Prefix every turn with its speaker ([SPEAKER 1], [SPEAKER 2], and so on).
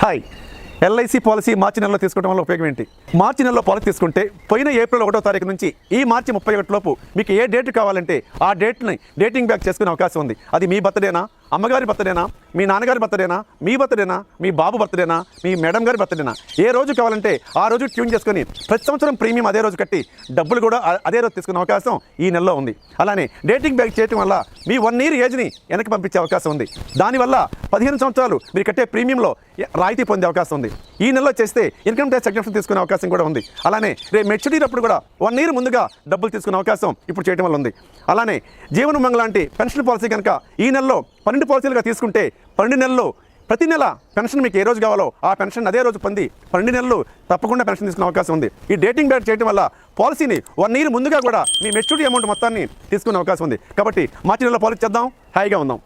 [SPEAKER 1] Hi, LIC policy మార్చి నెలలో తీసుకోవడం వల్ల ఉపయోగం ఏంటి? మార్చి నెలలో పాలసీ తీసుకుంటే పోయిన ఏప్రిల్ 1వ తారీఖు నుంచి ఈ మార్చి 31 లోపు మీకు ఏ డేట్ కావాలంటే ఆ డేట్ని డేటింగ్ బ్యాక్ చేసుకునే అవకాశం ఉంది. అది మీ బర్త్డేనా, అమ్మగారి బర్త్డేనా, మీ నాన్నగారి బర్త్డేనా, మీ బర్త్డేనా, మీ బాబు బర్త్డేనా, మీ మేడం గారి బర్త్డేనా, ఏ రోజు కావాలంటే ఆ రోజు ట్యూన్ చేసుకొని ప్రతి సంవత్సరం ప్రీమియం అదే రోజు కట్టి డబ్బులు కూడా అదే రోజు తీసుకునే అవకాశం ఈ నెలలో ఉంది. అలానే డేటింగ్ బ్యాక్ చేయడం వల్ల మీ 1 year ఏజ్ని వెనక్కి పంపించే అవకాశం ఉంది. దానివల్ల 15 సంవత్సరాలు మీరు కట్టే ప్రీమియంలో రాయితీ పొందే అవకాశం ఉంది. ఈ నెలలో చేస్తే ఇన్కమ్ ట్యాక్స్ ఎగ్జంప్షన్ తీసుకునే అవకాశం కూడా ఉంది. అలానే రేపు మెచ్యూరిటీ అప్పుడు కూడా 1 year ముందుగా డబ్బులు తీసుకునే అవకాశం ఇప్పుడు చేయడం వల్ల ఉంది. అలానే జీవన ఉమంగ్ లాంటి పెన్షన్ పాలసీ కనుక ఈ నెలలో 12 పాలసీలుగా తీసుకుంటే 12 నెలల్లో ప్రతి నెల పెన్షన్ మీకు ఏ రోజు కావాలో ఆ పెన్షన్ అదే రోజు పొంది 12 నెలలు తప్పకుండా పెన్షన్ తీసుకునే అవకాశం ఉంది. ఈ డేటింగ్ బ్యాక్ చేయడం వల్ల పాలసీని 1 year ముందుగా కూడా మీ మెచ్యూరిటీ అమౌంట్ మొత్తాన్ని తీసుకునే అవకాశం ఉంది. కాబట్టి మార్చి నెలలో పాలసీ చేద్దాం, హాయిగా ఉందాం.